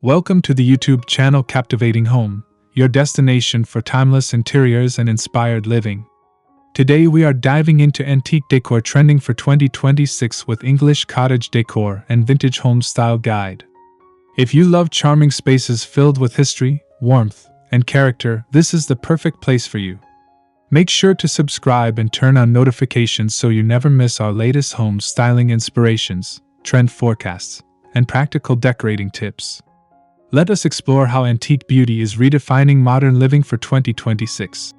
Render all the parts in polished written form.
Welcome to the YouTube channel Captivating Home, your destination for timeless interiors and inspired living. Today we are diving into antique decor trending for 2026 with English Cottage Decor and Vintage Home Style Guide. If you love charming spaces filled with history, warmth, and character, this is the perfect place for you. Make sure to subscribe and turn on notifications so you never miss our latest home styling inspirations, trend forecasts, and practical decorating tips. Let us explore how antique beauty is redefining modern living for 2026.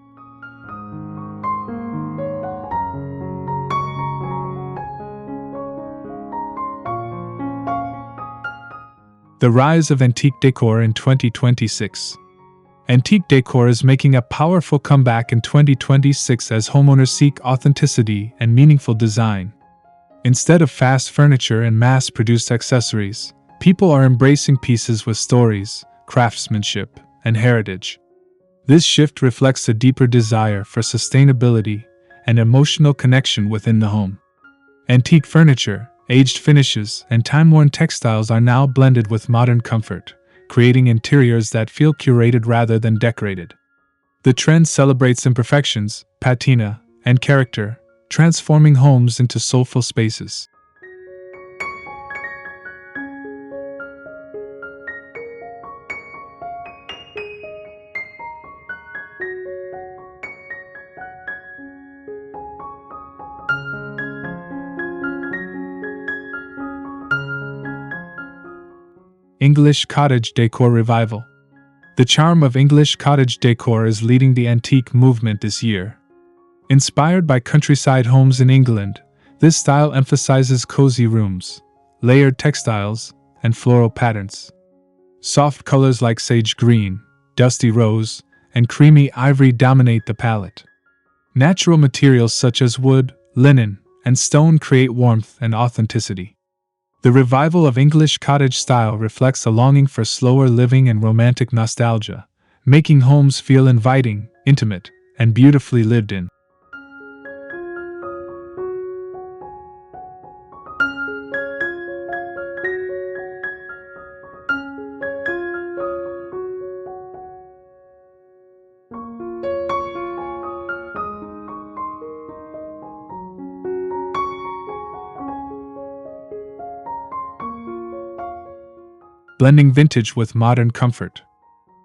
The rise of antique decor in 2026. Antique decor is making a powerful comeback in 2026 as homeowners seek authenticity and meaningful design. Instead of fast furniture and mass-produced accessories, people are embracing pieces with stories, craftsmanship, and heritage. This shift reflects a deeper desire for sustainability and emotional connection within the home. Antique furniture, aged finishes, and time-worn textiles are now blended with modern comfort, creating interiors that feel curated rather than decorated. The trend celebrates imperfections, patina, and character, transforming homes into soulful spaces. English Cottage Decor Revival. The charm of English cottage decor is leading the antique movement this year. Inspired by countryside homes in England, this style emphasizes cozy rooms, layered textiles, and floral patterns. Soft colors like sage green, dusty rose, and creamy ivory dominate the palette. Natural materials such as wood, linen, and stone create warmth and authenticity. The revival of English cottage style reflects a longing for slower living and romantic nostalgia, making homes feel inviting, intimate, and beautifully lived in. Blending vintage with modern comfort.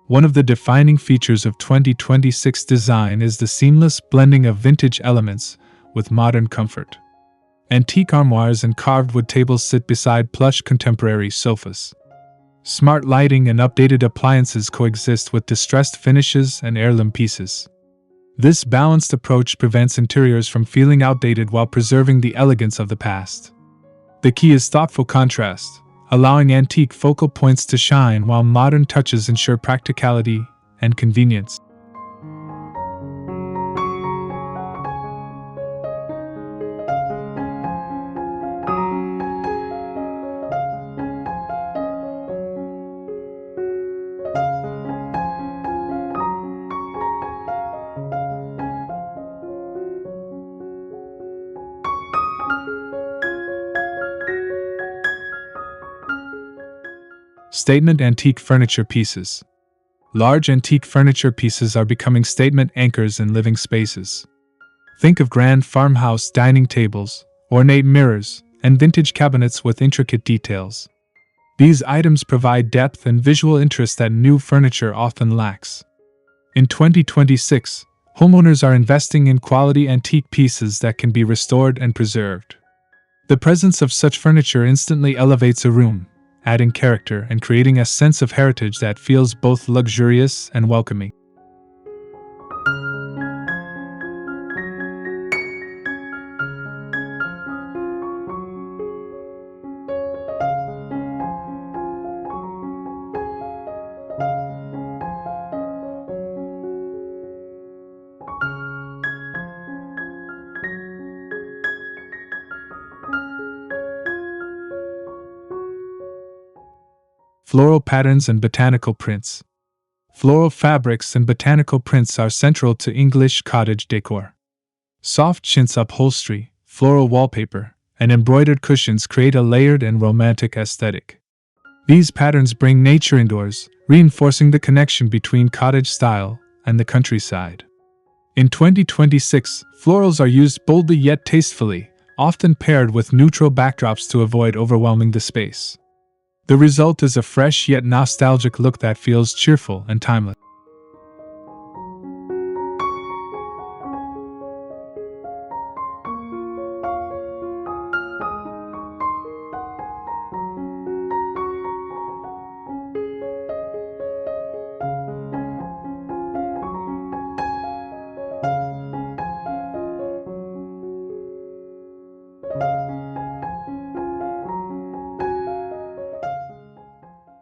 One of the defining features of 2026 design is the seamless blending of vintage elements with modern comfort. Antique armoires and carved wood tables sit beside plush contemporary sofas. Smart lighting and updated appliances coexist with distressed finishes and heirloom pieces. This balanced approach prevents interiors from feeling outdated while preserving the elegance of the past. The key is thoughtful contrast, allowing antique focal points to shine while modern touches ensure practicality and convenience. Statement antique furniture pieces. Large antique furniture pieces are becoming statement anchors in living spaces. Think of grand farmhouse dining tables, ornate mirrors, and vintage cabinets with intricate details. These items provide depth and visual interest that new furniture often lacks. In 2026, homeowners are investing in quality antique pieces that can be restored and preserved. The presence of such furniture instantly elevates a room, adding character and creating a sense of heritage that feels both luxurious and welcoming. Floral patterns and botanical prints. Floral fabrics and botanical prints are central to English cottage decor. Soft chintz upholstery, floral wallpaper, and embroidered cushions create a layered and romantic aesthetic. These patterns bring nature indoors, reinforcing the connection between cottage style and the countryside. In 2026, florals are used boldly yet tastefully, often paired with neutral backdrops to avoid overwhelming the space. The result is a fresh yet nostalgic look that feels cheerful and timeless.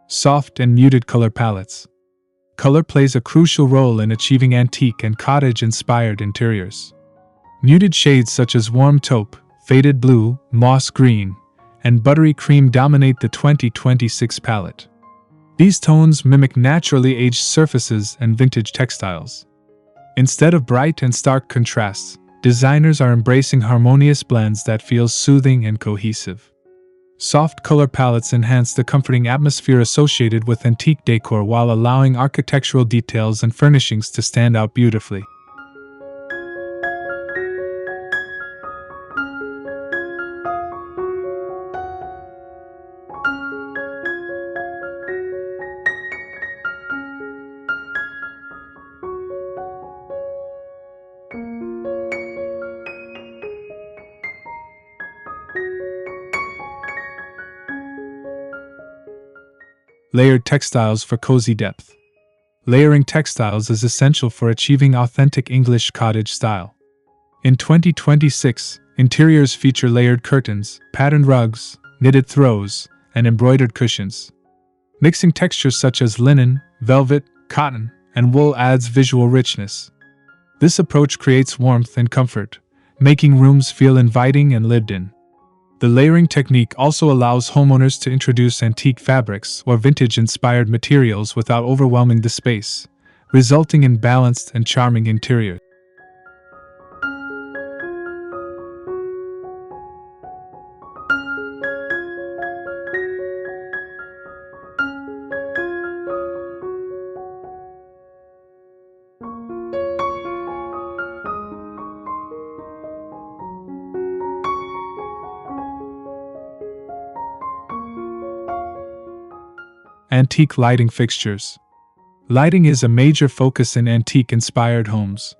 Soft and muted color palettes. Color plays a crucial role in achieving antique and cottage-inspired interiors. Muted shades such as warm taupe, faded blue, moss green, and buttery cream dominate the 2026 palette. These tones mimic naturally aged surfaces and vintage textiles. Instead of bright and stark contrasts, designers are embracing harmonious blends that feel soothing and cohesive. Soft color palettes enhance the comforting atmosphere associated with antique decor while allowing architectural details and furnishings to stand out beautifully. Layered textiles for cozy depth. Layering textiles is essential for achieving authentic English cottage style. In 2026, interiors feature layered curtains, patterned rugs, knitted throws, and embroidered cushions. Mixing textures such as linen, velvet, cotton, and wool adds visual richness. This approach creates warmth and comfort, making rooms feel inviting and lived in. The layering technique also allows homeowners to introduce antique fabrics or vintage-inspired materials without overwhelming the space, resulting in balanced and charming interiors. Antique lighting fixtures. Lighting is a major focus in antique-inspired homes.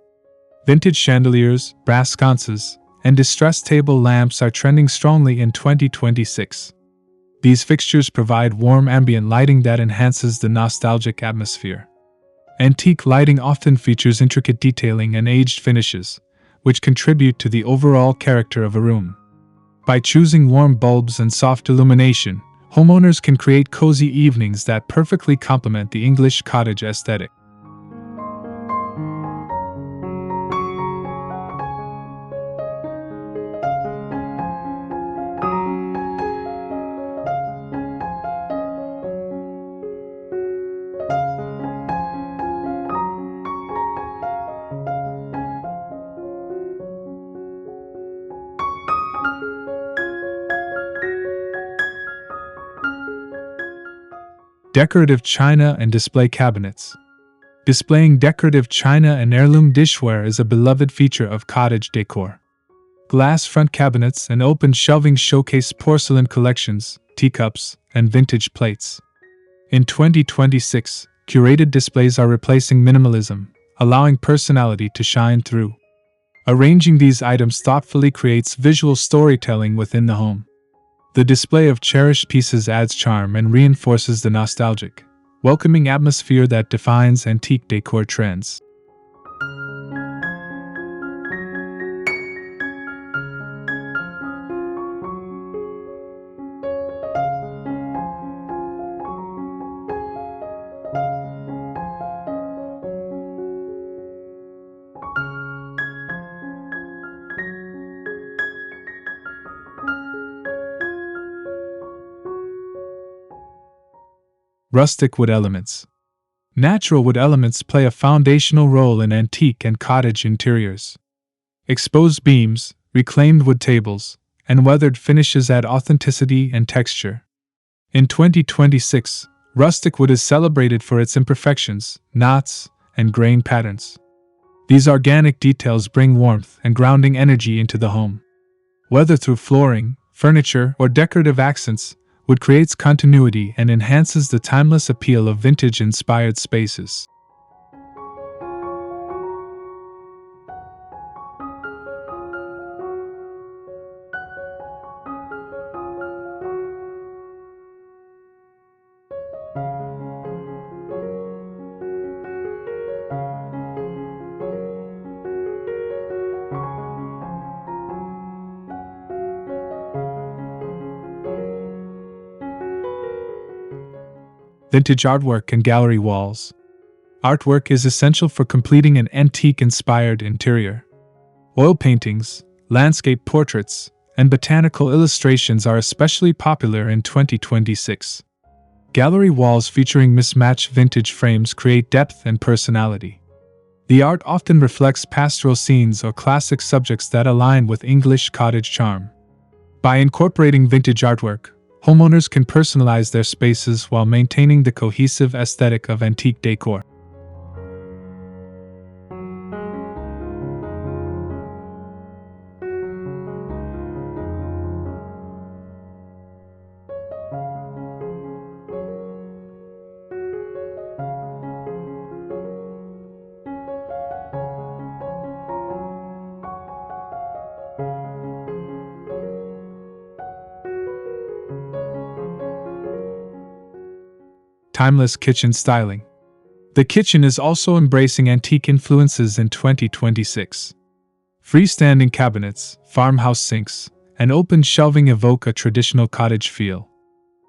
Vintage chandeliers, brass sconces, and distressed table lamps are trending strongly in 2026. These fixtures provide warm ambient lighting that enhances the nostalgic atmosphere. Antique lighting often features intricate detailing and aged finishes, which contribute to the overall character of a room. By choosing warm bulbs and soft illumination, homeowners can create cozy evenings that perfectly complement the English cottage aesthetic. Decorative china and display cabinets. Displaying decorative china and heirloom dishware is a beloved feature of cottage decor. Glass front cabinets and open shelving showcase porcelain collections, teacups, and vintage plates. In 2026, curated displays are replacing minimalism, allowing personality to shine through. Arranging these items thoughtfully creates visual storytelling within the home. The display of cherished pieces adds charm and reinforces the nostalgic, welcoming atmosphere that defines antique decor trends. Rustic wood elements. Natural wood elements play a foundational role in antique and cottage interiors. Exposed beams, reclaimed wood tables, and weathered finishes add authenticity and texture. In 2026, rustic wood is celebrated for its imperfections, knots, and grain patterns. These organic details bring warmth and grounding energy into the home. Whether through flooring, furniture, or decorative accents, wood creates continuity and enhances the timeless appeal of vintage-inspired spaces. Vintage artwork and gallery walls. Artwork is essential for completing an antique-inspired interior. Oil paintings, landscape portraits, and botanical illustrations are especially popular in 2026. Gallery walls featuring mismatched vintage frames create depth and personality. The art often reflects pastoral scenes or classic subjects that align with English cottage charm. By incorporating vintage artwork, homeowners can personalize their spaces while maintaining the cohesive aesthetic of antique decor. Timeless kitchen styling. The kitchen is also embracing antique influences in 2026. Freestanding cabinets, farmhouse sinks, and open shelving evoke a traditional cottage feel.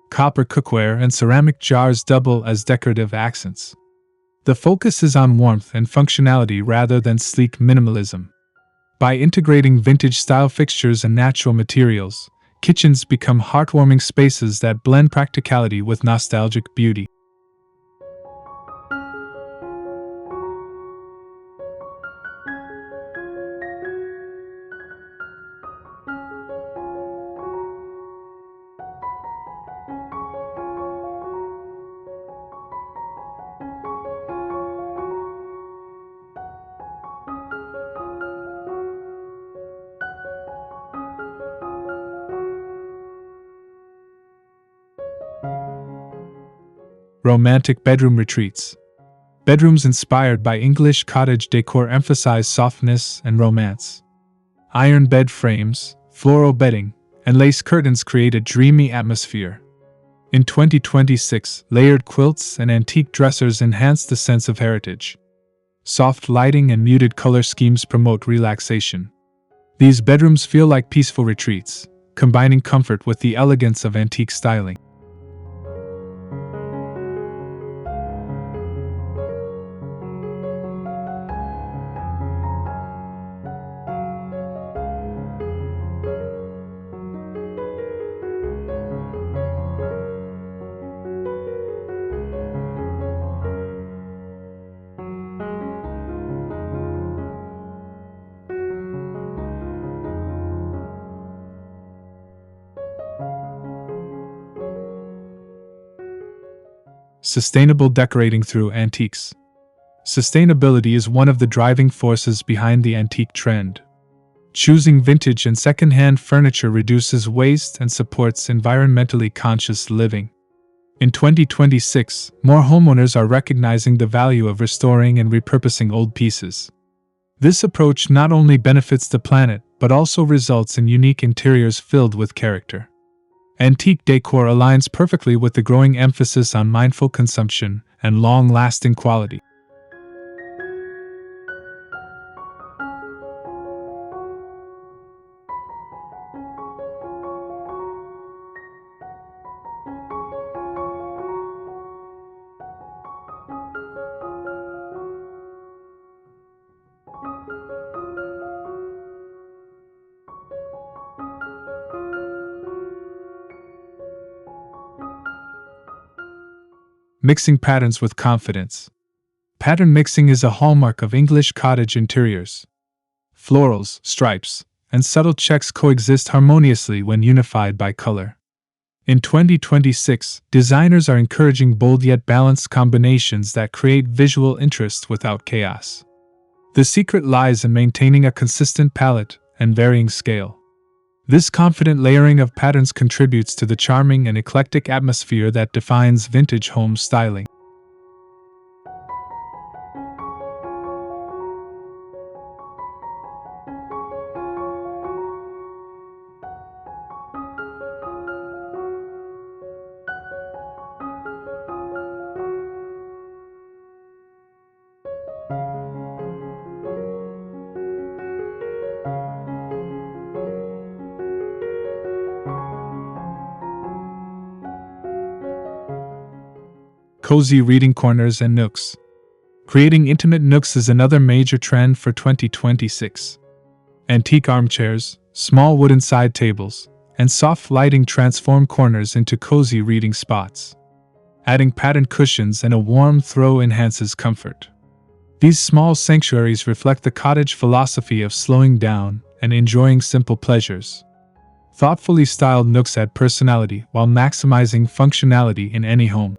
Copper cookware and ceramic jars double as decorative accents. The focus is on warmth and functionality rather than sleek minimalism. By integrating vintage-style fixtures and natural materials, kitchens become heartwarming spaces that blend practicality with nostalgic beauty. Romantic bedroom retreats. Bedrooms inspired by English cottage decor emphasize softness and romance. Iron bed frames, floral bedding, and lace curtains create a dreamy atmosphere. In 2026, layered quilts and antique dressers enhance the sense of heritage. Soft lighting and muted color schemes promote relaxation. These bedrooms feel like peaceful retreats, combining comfort with the elegance of antique styling. Sustainable decorating through antiques. Sustainability is one of the driving forces behind the antique trend. Choosing vintage and second-hand furniture reduces waste and supports environmentally conscious living. In 2026, more homeowners are recognizing the value of restoring and repurposing old pieces. This approach not only benefits the planet, but also results in unique interiors filled with character. Antique decor aligns perfectly with the growing emphasis on mindful consumption and long-lasting quality. Mixing patterns with confidence. Pattern mixing is a hallmark of English cottage interiors. Florals, stripes, and subtle checks coexist harmoniously when unified by color. In 2026, designers are encouraging bold yet balanced combinations that create visual interest without chaos. The secret lies in maintaining a consistent palette and varying scale. This confident layering of patterns contributes to the charming and eclectic atmosphere that defines vintage home styling. Cozy reading corners and nooks. Creating intimate nooks is another major trend for 2026. Antique armchairs, small wooden side tables, and soft lighting transform corners into cozy reading spots. Adding padded cushions and a warm throw enhances comfort. These small sanctuaries reflect the cottage philosophy of slowing down and enjoying simple pleasures. Thoughtfully styled nooks add personality while maximizing functionality in any home.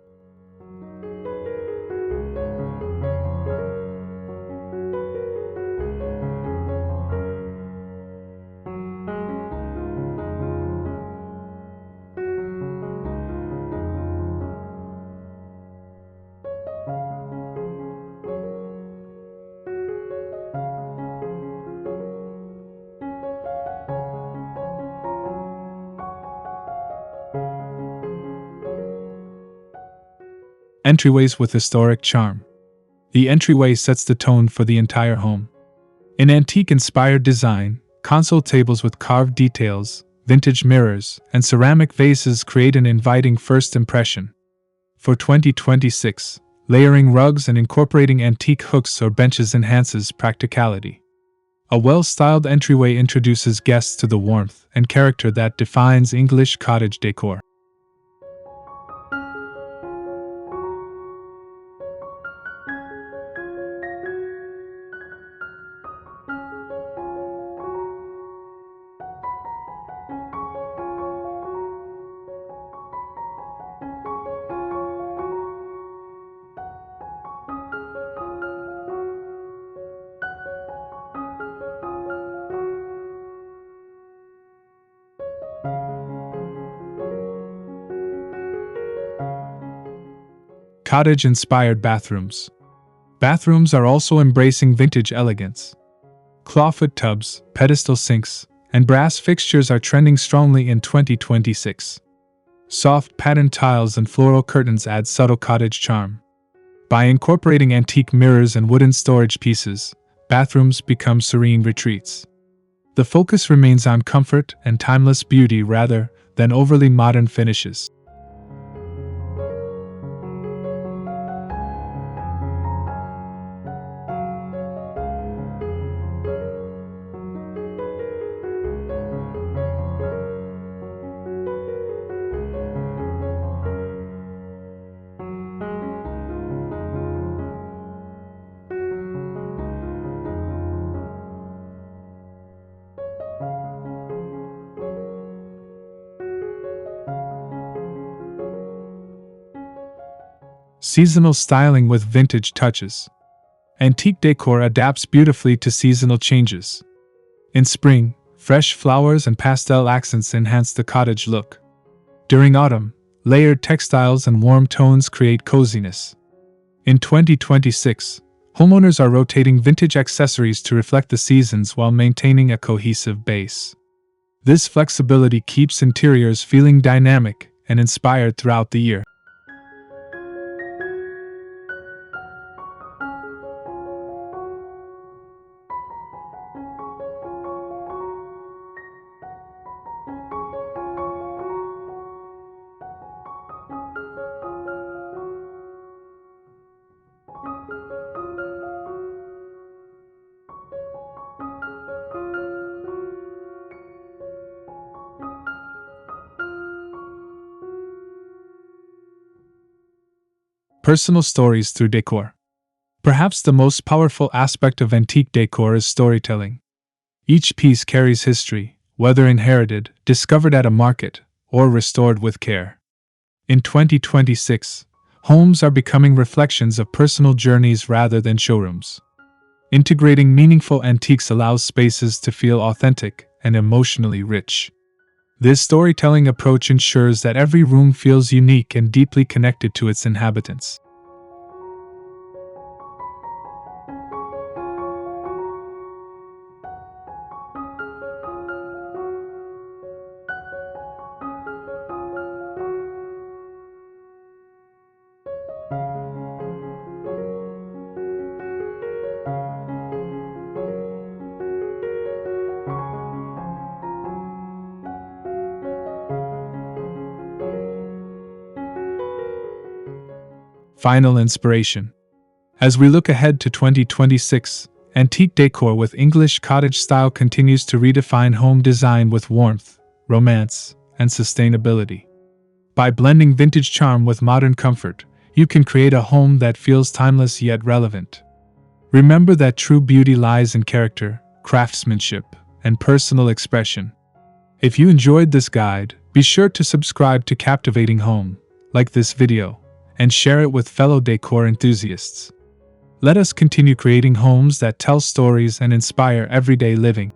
Entryways with historic charm. The entryway sets the tone for the entire home. In antique-inspired design, console tables with carved details, vintage mirrors, and ceramic vases create an inviting first impression. For 2026, layering rugs and incorporating antique hooks or benches enhances practicality. A well-styled entryway introduces guests to the warmth and character that defines English cottage decor. Cottage-inspired bathrooms. Bathrooms are also embracing vintage elegance. Clawfoot tubs, pedestal sinks, and brass fixtures are trending strongly in 2026. Soft patterned tiles and floral curtains add subtle cottage charm. By incorporating antique mirrors and wooden storage pieces, bathrooms become serene retreats. The focus remains on comfort and timeless beauty rather than overly modern finishes. Seasonal styling with vintage touches. Antique decor adapts beautifully to seasonal changes. In spring, fresh flowers and pastel accents enhance the cottage look. During autumn, layered textiles and warm tones create coziness. In 2026, homeowners are rotating vintage accessories to reflect the seasons while maintaining a cohesive base. This flexibility keeps interiors feeling dynamic and inspired throughout the year. Personal stories through decor. Perhaps the most powerful aspect of antique decor is storytelling. Each piece carries history, whether inherited, discovered at a market, or restored with care. In 2026, homes are becoming reflections of personal journeys rather than showrooms. Integrating meaningful antiques allows spaces to feel authentic and emotionally rich. This storytelling approach ensures that every room feels unique and deeply connected to its inhabitants. Final inspiration. As we look ahead to 2026, antique decor with English cottage style continues to redefine home design with warmth, romance, and sustainability. By blending vintage charm with modern comfort, you can create a home that feels timeless yet relevant. Remember that true beauty lies in character, craftsmanship, and personal expression. If you enjoyed this guide, be sure to subscribe to Captivating Home, like this video, and share it with fellow decor enthusiasts. Let us continue creating homes that tell stories and inspire everyday living.